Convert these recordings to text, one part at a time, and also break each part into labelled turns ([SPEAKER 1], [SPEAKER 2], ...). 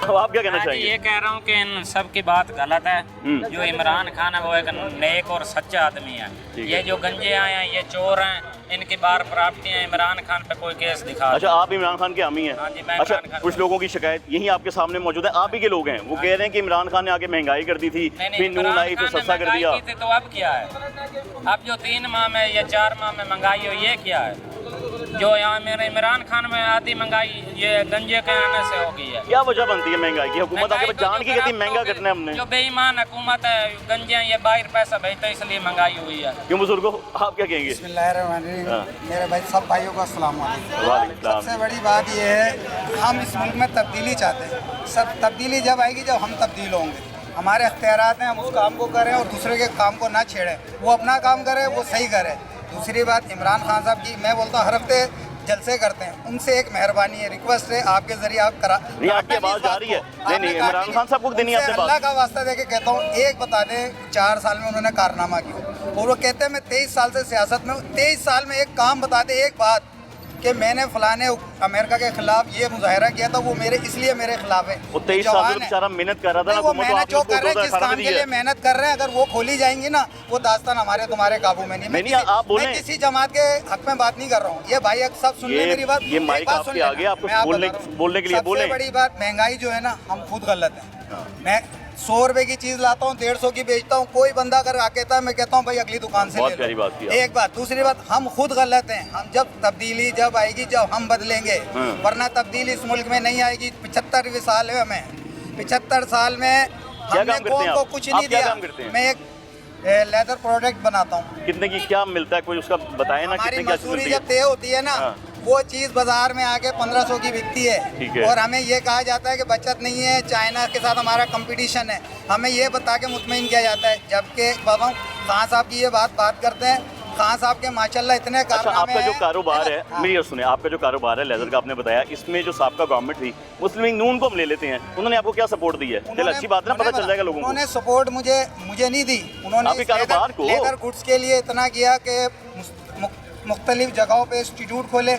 [SPEAKER 1] अब आप क्या कहना चाहेंगे?
[SPEAKER 2] ये कह रहा हूँ कि इन सब की बात गलत है। जो इमरान खान है वो एक नेक और सच्चा आदमी है। ये जो गंजे आए हैं ये चोर हैं, इनकी बार प्रॉपर्टियां इमरान खान पे कोई केस दिखा।
[SPEAKER 1] अच्छा, आप इमरान खान के हामी हैं?
[SPEAKER 2] हाँ जी, मैं
[SPEAKER 1] अच्छा,
[SPEAKER 2] इमरान खान
[SPEAKER 1] कुछ लोगों की शिकायत यही आपके सामने मौजूद है, आप ही के लोग हैं, वो कह रहे हैं कि इमरान खान ने आगे महंगाई कर दी थी, फिर नून आई, फिर सस्ता कर दिया।
[SPEAKER 2] तो अब क्या है? अब जो 3 माह में या 4 माह में महंगाई हुई ये क्या है? जो यहाँ मेरे इमरान खान में आती महंगाई ये गंजे के आने से हो गई है।
[SPEAKER 1] क्या वजह बनती है महंगाई की? हुकूमत आगे जान की कहती है महंगा करना है हमने।
[SPEAKER 2] जो बेईमान हुकूमत है, गंजे ये बाहर पैसा भेजते इसलिए महंगाई हुई है।
[SPEAKER 1] क्यों बुजुर्गो, आप क्या कहेंगे?
[SPEAKER 3] मेरे भाई सब भाइयों को अस्सलाम वालेकुम। सबसे बड़ी बात ये है, हम इस मुल्क में तब्दीली चाहते हैं। सब तब्दीली जब आएगी जब हम तब्दील होंगे। हमारे अख्तियारात हैं, हम उस काम को करें और दूसरे के काम को ना छेड़ें। वो अपना काम करे, वो सही करे। दूसरी बात, इमरान खान साहब की मैं बोलता हूँ हर हफ्ते जलसे करते हैं, उनसे एक मेहरबानी है, रिक्वेस्ट है, आपके जरिए आप करा।
[SPEAKER 1] नहीं, आपकी आवाज़ जा रही है। नहीं, इमरान खान साहब को देनी है आपने बात।
[SPEAKER 3] अल्लाह का वास्ता देके कहता हूँ, एक बता दें 4 साल में उन्होंने कारनामा किया। और वो कहते हैं मैं 23 साल से सियासत में हूँ, 23 साल में एक काम बता दे, एक बात कि मैंने फलाने अमेरिका के खिलाफ ये मुजाहरा किया था, वो मेरे इसलिए मेरे खिलाफ है।
[SPEAKER 1] वो 23 साल से बेचारा मेहनत कर रहा था ना,
[SPEAKER 3] वो मेहनत जो कर रहे हैं, जिस काम के लिए मेहनत कर रहे हैं, अगर वो खोली जाएंगी ना, वो दास्तान हमारे तुम्हारे काबू में नहीं। मैं किसी जमात के हक में बात नहीं कर रहा हूँ। ये भाई सब सुन ले मेरी बात।
[SPEAKER 1] ये माइक आपके आगे, आपको बोलने के लिए बोले।
[SPEAKER 3] सबसे बड़ी बात, महंगाई जो है ना, हम खुद गलत है। मैं 100 रुपए की चीज लाता हूँ, 150 की बेचता हूँ। कोई बंदा अगर आ कहता है, मैं कहता हूँ भाई अगली दुकान से ले लो। एक बात। दूसरी बात, हम खुद गलत हैं। हम जब तब्दीली जब आएगी, जब हम बदलेंगे, वरना तब्दीली इस मुल्क में नहीं आएगी। 75 साल है हमें, 75 साल में हमने कौम को कुछ नहीं दिया। मैं एक लेदर प्रोडक्ट बनाता हूँ।
[SPEAKER 1] कितने की क्या मिलता है, कोई उसका बताए ना?
[SPEAKER 3] हमारी मजदूरी जब तय होती है ना, वो चीज़ बाजार में आके 1500 की बिकती है। और हमें ये कहा जाता है कि बचत नहीं है, चाइना के साथ हमारा कंपटीशन है। हमें ये बता के मुतमईन किया जाता है। जबकि बताऊँ, खान साहब की ये बात करते हैं, खान साहब के माशाल्लाह इतने कारनामे हैं।
[SPEAKER 1] आपका जो कारोबार है, मेरी सुने, आपका जो कारोबार है लेदर का, आपने बताया इसमें जो साबका गवर्नमेंट थी मुस्लिम लीग नून को हम ले लेते हैं, उन्होंने आपको क्या सपोर्ट दी है? चल अच्छी बात है ना, पता चल जाएगा लोगों को।
[SPEAKER 3] उन्होंने सपोर्ट मुझे नहीं दी। उन्होंने
[SPEAKER 1] कारोबार को
[SPEAKER 3] लेदर गुड्स के लिए इतना किया कि मुख्तलिफ जगहों पे इंस्टीट्यूट खोले।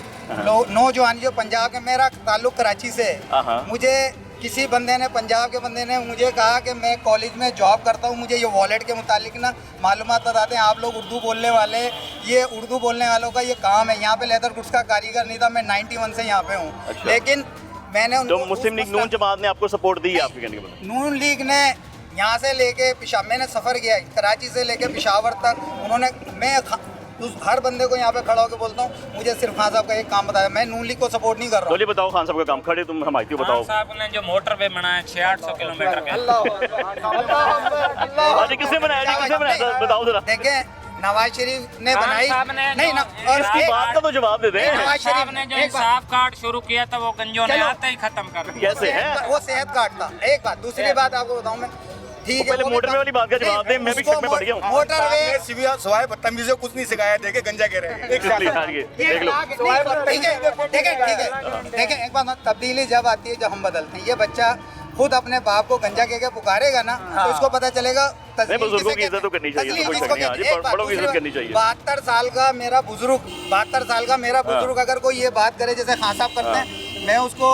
[SPEAKER 3] नौजवान जो पंजाब के, मेरा ताल्लुक कराची से है, मुझे किसी बंदे ने, पंजाब के बंदे ने मुझे कहा कि मैं कॉलेज में जॉब करता हूँ, मुझे ये वॉलेट के मुतालिक ना मालूमात बताते हैं। आप लोग उर्दू बोलने वाले, ये उर्दू बोलने वालों का ये काम है। यहाँ पे लेदर गुड्स का कारीगर नहीं था। मैं 91 से यहाँ पे हूँ। अच्छा। लेकिन मैंने उनको,
[SPEAKER 1] मुस्लिम लीग नून जमात ने आपको सपोर्ट दी है? आपके कहने के बाद
[SPEAKER 3] नून लीग ने यहाँ से लेके पेशावर, मैंने सफ़र किया कराची से लेके पेशावर तक। उन्होंने, मैं हर बंदे को यहाँ पे खड़ा होकर बोलता हूँ, मुझे सिर्फ खान साहब का एक काम बताया। मैं नून लीग को सपोर्ट नहीं कर रहा हूँ।
[SPEAKER 1] बताओ खान साहब का काम, खड़े तुम हमारी बताओ।
[SPEAKER 2] साहब ने जो मोटर वे बनाया 600-800 किलोमीटर के,
[SPEAKER 1] किसने बनाया जी? किसने बनाया? बताओ जरा।
[SPEAKER 3] देखें, नवाज शरीफ ने बनाई नहीं ना,
[SPEAKER 1] और इसकी बात का तो जवाब दे दें।
[SPEAKER 2] नवाज शरीफ ने जो इंसाफ कार्ड शुरू किया था वो गंजों ने आते ही खत्म कर दिया।
[SPEAKER 1] कैसे है?
[SPEAKER 3] वो सेहत कार्ड था। एक बात। दूसरी बात आपको बताऊँ मैं, ठीक है,
[SPEAKER 1] पहले मोटरवे वाली बात का जवाब दे। मैं भी शक में पड़ गया हूँ।
[SPEAKER 3] मोटरवे
[SPEAKER 4] सिवाय बदतमीजी कुछ नहीं सिखाया। देखे गंजा कह रहे हैं।
[SPEAKER 1] देख लो
[SPEAKER 3] देखें, एक बात, तब्दीली जब आती है, जब हम बदलते हैं। ये बच्चा खुद अपने बाप को गंजा कह के पुकारेगा ना, तो उसको पता चलेगा।
[SPEAKER 1] बुजुर्गों की इज्जत तो करनी चाहिए, बड़ों की इज्जत करनी चाहिए।
[SPEAKER 3] 72 साल का मेरा बुजुर्ग अगर कोई ये बात करे जैसे खान साहब करते हैं, मैं उसको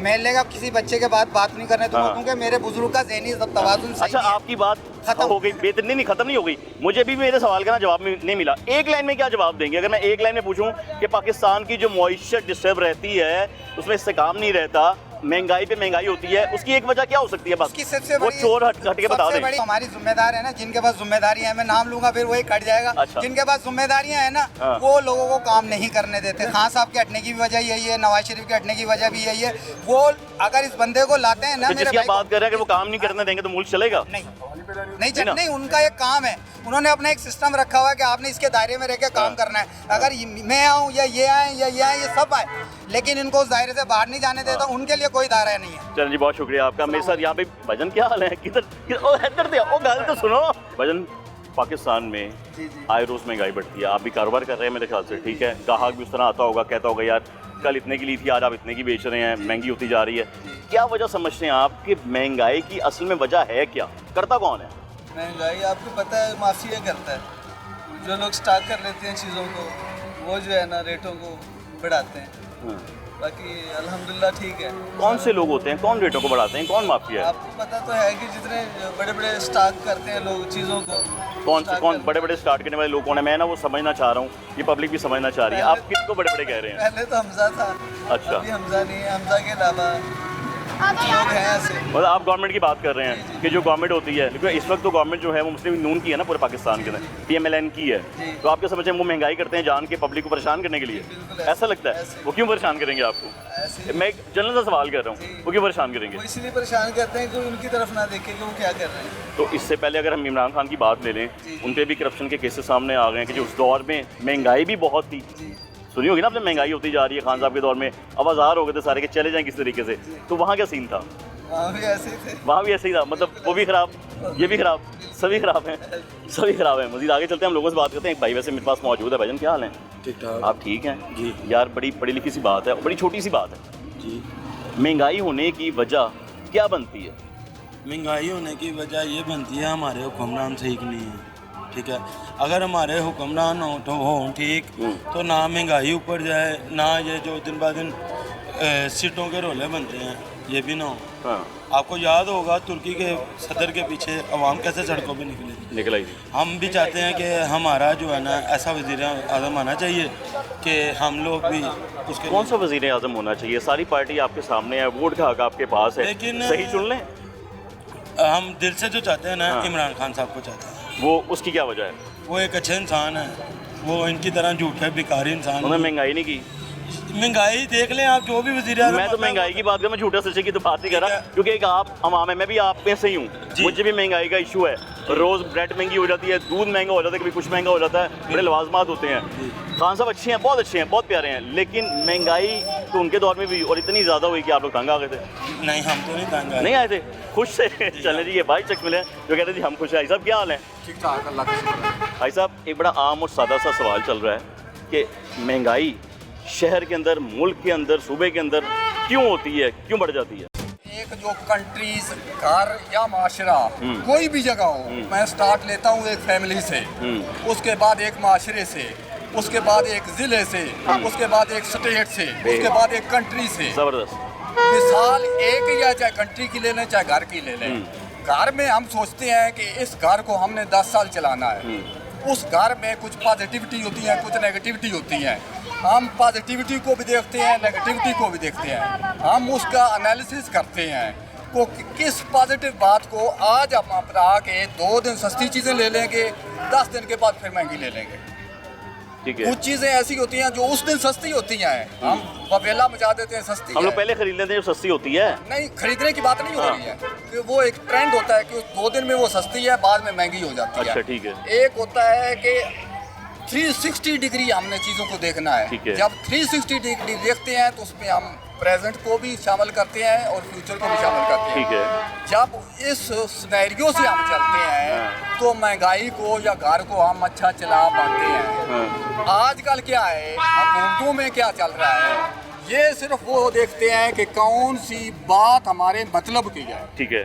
[SPEAKER 3] महल्ले का किसी बच्चे के बात नहीं करने दूंगा, क्योंकि मेरे बुजुर्ग का ज़हनी तवाज़ुन सही।
[SPEAKER 1] अच्छा, आपकी बात खत्म हो गई, बेतनी नहीं, खत्म नहीं हो गई। मुझे भी मेरे सवाल का ना जवाब नहीं मिला। एक लाइन में क्या जवाब देंगे? अगर मैं एक लाइन में पूछूं कि पाकिस्तान की जो मईशत डिस्टर्ब रहती है, उसमें इस्तेकाम नहीं रहता, महंगाई पे महंगाई होती है, उसकी एक वजह क्या हो सकती है? बस
[SPEAKER 3] सबसे
[SPEAKER 1] वो चोर हट के बता दें।
[SPEAKER 3] हमारी जिम्मेदार है ना, जिनके पास जिम्मेदारियां हैं, मैं नाम लूंगा फिर वही कट जाएगा।
[SPEAKER 1] अच्छा।
[SPEAKER 3] जिनके पास जिम्मेदारियां हैं ना, वो लोगों को काम नहीं करने देते। खान साहब के हटने की भी वजह यही है, नवाज शरीफ के हटने की वजह भी यही है। वो अगर इस बंदे को लाते हैं ना,
[SPEAKER 1] जिसकी आप बात कर रहे हैं, अगर वो काम नहीं करने देंगे तो मुल्क चलेगा?
[SPEAKER 3] नहीं, उनका एक काम है। उन्होंने अपना एक सिस्टम रखा हुआ है कि आपने इसके दायरे में रह के काम करना है। अगर मैं आऊँ या ये आए या ये आए, ये सब आए, लेकिन इनको उस दायरे से बाहर नहीं जाने देता, उनके लिए कोई दायरा नहीं है।
[SPEAKER 1] चलो जी, बहुत शुक्रिया आपका। मेरे साथ यहाँ पे भजन, क्या हाल है? गल तो सुनो भजन। पाकिस्तान में आए रोज महंगाई बढ़ती है, आप भी कारोबार कर रहे हैं मेरे ख्याल से, ठीक है? ग्राहक भी उस तरह आता होगा, कहता होगा यार कल इतने की ली थी, आज आप इतने की बेच रहे हैं, महंगी होती जा रही है। क्या वजह समझते हैं आप कि महंगाई की असल में वजह है क्या? करता कौन है
[SPEAKER 5] महंगाई? आपको पता है, माफिया करता है। जो लोग स्टॉक कर लेते हैं चीज़ों को, वो जो है ना रेटों को बढ़ाते हैं। बाकी अल्हम्दुलिल्लाह ठीक है।
[SPEAKER 1] कौन से लोग होते हैं, कौन रेटों को बढ़ाते हैं, कौन माफिया है?
[SPEAKER 5] आपको पता तो है कि जितने बड़े बड़े स्टॉक करते हैं लोग चीज़ों को,
[SPEAKER 1] कौन बड़े बड़े स्टार्ट करने वाले लोग कौन है? मैं ना वो समझना चाह रहा हूँ, ये पब्लिक भी समझना चाह रही है। आप किसको बड़े बड़े कह रहे हैं?
[SPEAKER 5] पहले तो हमजा था,
[SPEAKER 1] अच्छा।
[SPEAKER 5] अभी हमजा नहीं है, हमजा के अलावा लोग हैं ऐसे।
[SPEAKER 1] मतलब आप गवर्नमेंट की बात कर रहे हैं कि जो गवर्नमेंट होती है, लेकिन इस वक्त तो गवर्नमेंट जो है वो मुस्लिम नून की है ना, पूरे पाकिस्तान के अंदर PMLN की है। तो आप क्या समझते हैं वो महंगाई करते हैं जान के पब्लिक को परेशान करने के लिए? ऐसा लगता है? वो क्यों परेशान करेंगे आपको?
[SPEAKER 5] ऐसे
[SPEAKER 1] मैं एक जनरल सा सवाल कर रहा हूँ, वो क्यों परेशान करेंगे?
[SPEAKER 5] वो इसलिए परेशान करते हैं कि उनकी तरफ ना देखें कि वो क्या कर रहे हैं।
[SPEAKER 1] तो इससे पहले अगर हम इमरान खान की बात ले लें, उन पर भी करप्शन के केसेस सामने आ गए हैं कि जो उस दौर में महंगाई भी बहुत थी। सुनी होगी ना आपने, महंगाई होती जा रही है खान साहब के दौर में, अब आज़ार हो गए थे सारे के चले जाएं किस तरीके से। तो वहाँ क्या सीन था?
[SPEAKER 5] वहाँ भी ऐसे ही थे।
[SPEAKER 1] वहाँ भी ऐसे ही था, मतलब वो भी ख़राब, ये भी ख़राब, सभी ख़राब हैं, सभी ख़राब हैं। मज़ीद आगे चलते हैं, हम लोगों से बात करते हैं। एक भाई वैसे मेरे पास मौजूद है। भाईजान क्या हाल है?
[SPEAKER 6] ठीक ठाक
[SPEAKER 1] आप ठीक हैं?
[SPEAKER 6] जी।
[SPEAKER 1] यार बड़ी पढ़ी लिखी सी बात है, बड़ी छोटी सी बात है।
[SPEAKER 6] जी।
[SPEAKER 1] महंगाई होने की वजह क्या बनती है?
[SPEAKER 6] महंगाई होने की वजह ये बनती है हमारे हुक्मरान ठीक नहीं है, ठीक है। अगर हमारे हुक्मरान हो तो हो ठीक, तो ना महंगाई ऊपर जाए, ना ये जो दिन ब दिन सीटों के रोले बनते हैं ये भी ना हो।
[SPEAKER 1] हाँ,
[SPEAKER 6] आपको याद होगा तुर्की के सदर के पीछे अवाम कैसे सड़कों पे
[SPEAKER 1] निकला ही।
[SPEAKER 6] हम भी चाहते हैं कि हमारा जो है ना ऐसा वज़ीर आज़म आना चाहिए कि हम लोग भी उसके।
[SPEAKER 1] कौन सा वज़ीर आज़म होना चाहिए? सारी पार्टी आपके सामने है, वोट का हक आपके पास है,
[SPEAKER 6] लेकिन
[SPEAKER 1] सही चुन लें।
[SPEAKER 6] हम दिल से जो चाहते हैं ना,
[SPEAKER 1] हाँ।
[SPEAKER 6] इमरान खान साहब को चाहते हैं।
[SPEAKER 1] वो उसकी क्या वजह है?
[SPEAKER 6] वो एक अच्छे इंसान है, वो इनकी तरह झूठे भिखारी इंसान
[SPEAKER 1] उन्होंने
[SPEAKER 6] नहीं।
[SPEAKER 1] महंगाई नहीं की।
[SPEAKER 6] महंगाई देख लें आप, जो भी वज़ीर आज़म
[SPEAKER 1] मैं तो महंगाई की बात कर, मैं झूठे सच्चे की तो बात नहीं कर रहा, क्योंकि एक आप अवाम है, मैं भी आप में से ही हूँ।
[SPEAKER 6] जी।
[SPEAKER 1] मुझे भी महंगाई का इशू है, रोज़ ब्रेड महंगी हो जाती है, दूध महंगा हो जाता है, कभी कुछ महंगा हो जाता है, बड़े लवाजमात होते हैं। खान साहब अच्छे हैं, बहुत अच्छे हैं, बहुत प्यारे हैं, लेकिन महंगाई तो उनके दौर में भी और इतनी ज़्यादा हुई कि आप लोग तंग आ गए थे।
[SPEAKER 6] नहीं, हम तो नहीं तंग आए।
[SPEAKER 1] नहीं आए थे, खुश से चले जी। ये भाई शख्स मिले जो कहते हैं जी हम खुश हैं। भाई साहब क्या हाल है?
[SPEAKER 4] ठीक ठाक, अल्लाह का शुक्र है।
[SPEAKER 1] भाई साहब एक बड़ा आम और सादा सा सवाल चल रहा है कि महंगाई शहर के अंदर, मुल्क के अंदर, सूबे के अंदर क्यों होती है, क्यों बढ़ जाती है?
[SPEAKER 7] एक जो कंट्रीज, घर या माशरा कोई भी जगह हो, मैं स्टार्ट लेता हूँ एक फैमिली से, उसके बाद एक माशरे से, उसके बाद एक ज़िले से, उसके बाद एक स्टेट से, उसके बाद एक कंट्री से।
[SPEAKER 1] ज़बरदस्त।
[SPEAKER 7] मिसाल एक या चाहे कंट्री की ले लें चाहे घर की ले लें। घर में हम सोचते हैं कि इस घर को हमने 10 साल चलाना है। उस घर में कुछ पॉजिटिविटी होती है, कुछ नेगेटिविटी होती है। हम पॉजिटिविटी को भी देखते हैं, नेगेटिविटी को भी देखते हैं। हम उसका एनालिसिस करते हैं को किस पॉजिटिव बात को आज हम अपना के 2 दिन सस्ती चीज़ें ले लेंगे, 10 दिन के बाद फिर महंगी ले लेंगे।
[SPEAKER 1] ठीक है।
[SPEAKER 7] कुछ चीज़ें ऐसी होती हैं जो उस दिन सस्ती होती हैं, हम वबेला मचा देते हैं सस्ती
[SPEAKER 1] हम लोग
[SPEAKER 7] है।
[SPEAKER 1] पहले खरीद लेते हैं जो सस्ती होती है।
[SPEAKER 7] नहीं, खरीदने की बात नहीं हो रही है कि वो एक ट्रेंड होता है कि 2 दिन में वो सस्ती है, बाद में महंगी हो जाती है।
[SPEAKER 1] अच्छा, ठीक है।
[SPEAKER 7] एक होता है कि 360 डिग्री हमने चीज़ों को देखना
[SPEAKER 1] ठीक
[SPEAKER 7] है।
[SPEAKER 1] है।
[SPEAKER 7] जब 360 डिग्री देखते हैं तो उसमें हम प्रेजेंट को भी शामिल करते हैं और फ्यूचर को भी शामिल करते हैं।
[SPEAKER 1] ठीक है।
[SPEAKER 7] जब इस सिनेरियो से हम चलते हैं तो महंगाई को या घर को हम अच्छा चला पाते हैं। आजकल क्या है, हुकूमतों में क्या चल रहा है, ये सिर्फ वो देखते हैं कि कौन सी बात हमारे मतलब की है।
[SPEAKER 1] ठीक है।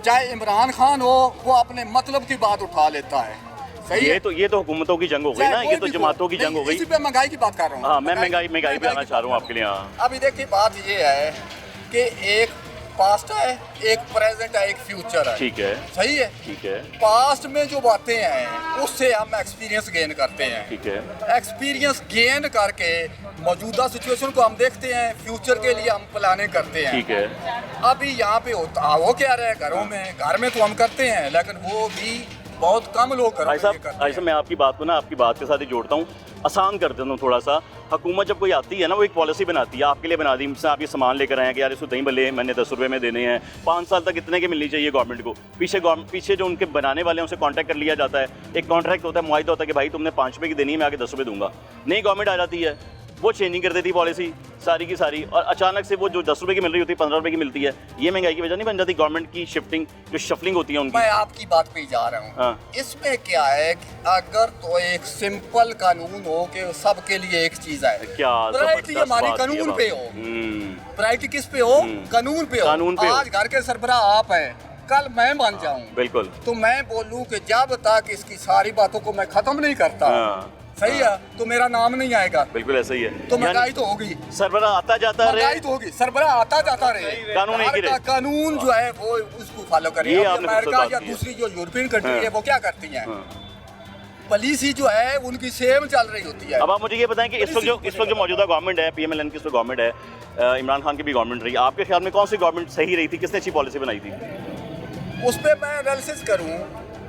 [SPEAKER 7] चाहे इमरान खान हो, वो अपने मतलब की बात उठा लेता है। सही है?
[SPEAKER 1] ये तो हुकूमतों की जंग हो गई ना, ये तो जमातों की जंग हो गई।
[SPEAKER 7] इसी पे महंगाई की बात कर रहा हूँ।
[SPEAKER 1] हाँ, मैं महंगाई पे आना चाह रहा हूँ आपके लिए। हाँ,
[SPEAKER 7] अभी देखिए बात ये है कि एक पास्ट है, एक प्रेजेंट है, एक फ्यूचर है।
[SPEAKER 1] ठीक है।
[SPEAKER 7] सही है?
[SPEAKER 1] ठीक है।
[SPEAKER 7] पास्ट में जो बातें हैं उससे हम एक्सपीरियंस गेन करते हैं।
[SPEAKER 1] ठीक है।
[SPEAKER 7] एक्सपीरियंस गेन करके मौजूदा सिचुएशन को हम देखते हैं, फ्यूचर के लिए हम प्लानिंग करते हैं।
[SPEAKER 1] ठीक है।
[SPEAKER 7] अभी यहाँ पे होता वो क्या रहा है, घरों में, घर में तो हम करते हैं लेकिन वो भी बहुत कम लोग
[SPEAKER 1] भाई साहब मैं आपकी बात को ना आपकी बात के साथ ही जोड़ता हूँ, आसान कर देता हूँ थोड़ा सा। हुकूमत जब कोई आती है ना, वो एक पॉलिसी बनाती है, आपके लिए बना दी। जैसे आप ये सामान लेकर आए हैं कि यार इसको दही भल्ले मैंने 10 रुपये में देने हैं, 5 साल तक इतने के मिलनी चाहिए गवर्नमेंट को। पीछे जो उनके बनाने वाले हैं उनसे कॉन्टैक्ट कर लिया जाता है, एक कॉन्ट्रैक्ट होता है, मुआहिदा होता है कि भाई तुमने 5 रुपये की देनी है, मैं आगे 10 रुपये दूंगा। नई गवर्नमेंट आ जाती है, वो चेंजिंग कर देती पॉलिसी सारी की सारी, और अचानक से वो जो 10 रुपये की मिल रही होती है 15 रुपये की मिलती है। ये महंगाई की वजह नहीं बन जाती? गवर्नमेंट की शिफ्टिंग, जो शफलिंग होती है उनकी।
[SPEAKER 7] मैं आपकी बात पे ही जा रहा हूँ।
[SPEAKER 1] हाँ।
[SPEAKER 7] इसमें क्या है कि अगर तो एक सिंपल कानून हो कि सबके लिए एक चीज है,
[SPEAKER 1] क्या
[SPEAKER 7] प्रायोरिटी
[SPEAKER 1] जबरदस्त
[SPEAKER 7] हमारी
[SPEAKER 1] बात की
[SPEAKER 7] कानून
[SPEAKER 1] बात।
[SPEAKER 7] पे हो। प्रायोरिटी किस पे हो? कानून पे हो।
[SPEAKER 1] कानून पे हो।
[SPEAKER 7] आज घर के सरबराह आप हैं, कल मैं बन जाऊं,
[SPEAKER 1] बिल्कुल,
[SPEAKER 7] तो मैं बोलूं कि जब तक इसकी सारी बातों को मैं खत्म नहीं करता, सही है, तो मेरा नाम नहीं आएगा,
[SPEAKER 1] बिल्कुल ऐसा ही है।
[SPEAKER 7] तो महंगाई तो होगी,
[SPEAKER 1] सरबरा आता जाता रहे,
[SPEAKER 7] महंगाई तो होगी, सरबराह आता जाता रहे,
[SPEAKER 1] कानून एक ही रहे।
[SPEAKER 7] कानून जो है वो उसको फॉलो करे।
[SPEAKER 1] ये
[SPEAKER 7] अब
[SPEAKER 1] आपने
[SPEAKER 7] अमेरिका
[SPEAKER 1] खूबसूरत
[SPEAKER 7] या
[SPEAKER 1] बात की है।
[SPEAKER 7] दूसरी जो यूरोपियन कंट्री
[SPEAKER 1] हाँ।
[SPEAKER 7] है वो क्या करती हैं,
[SPEAKER 1] हाँ।
[SPEAKER 7] पॉलिसी जो है उनकी सेम चल रही होती है।
[SPEAKER 1] अब आप मुझे ये बताएं कि इस वक्त जो मौजूदा गवर्नमेंट है, PMLN की इस वक्त गवर्नमेंट है, इमरान खान की भी गवर्नमेंट रही, आपके ख्याल में कौन सी गवर्नमेंट सही रही थी, किसने अच्छी पॉलिसी बनाई थी?
[SPEAKER 7] उस पर मैं एनालिसिस करूं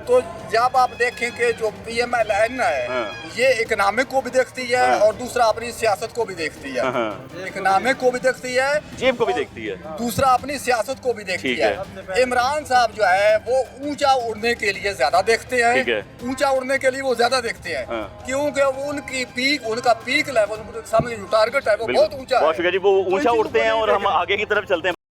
[SPEAKER 7] तो जब आप देखें कि जो PMLN है
[SPEAKER 1] हाँ।
[SPEAKER 7] ये इकोनॉमिक को भी देखती है
[SPEAKER 1] हाँ।
[SPEAKER 7] और दूसरा अपनी सियासत को भी देखती है,
[SPEAKER 1] हाँ।
[SPEAKER 7] इकोनॉमिक को भी देखती है,
[SPEAKER 1] जेब को भी देखती है,
[SPEAKER 7] दूसरा अपनी सियासत को भी देखती
[SPEAKER 1] ठीक
[SPEAKER 7] है। इमरान साहब जो है वो ऊंचा उड़ने के लिए ज्यादा देखते
[SPEAKER 1] ठीक है।
[SPEAKER 7] हैं, ऊंचा उड़ने के लिए वो ज्यादा देखते हैं,
[SPEAKER 1] हाँ।
[SPEAKER 7] क्योंकि वो उनका पीक लेवल समझ टारगेट है वो
[SPEAKER 1] बिल्कुल।
[SPEAKER 7] बहुत ऊंचा
[SPEAKER 1] बहुत
[SPEAKER 7] है।
[SPEAKER 1] शुक्रिया जी, वो ऊंचा उड़ते हैं और हम आगे की तरफ चलते हैं।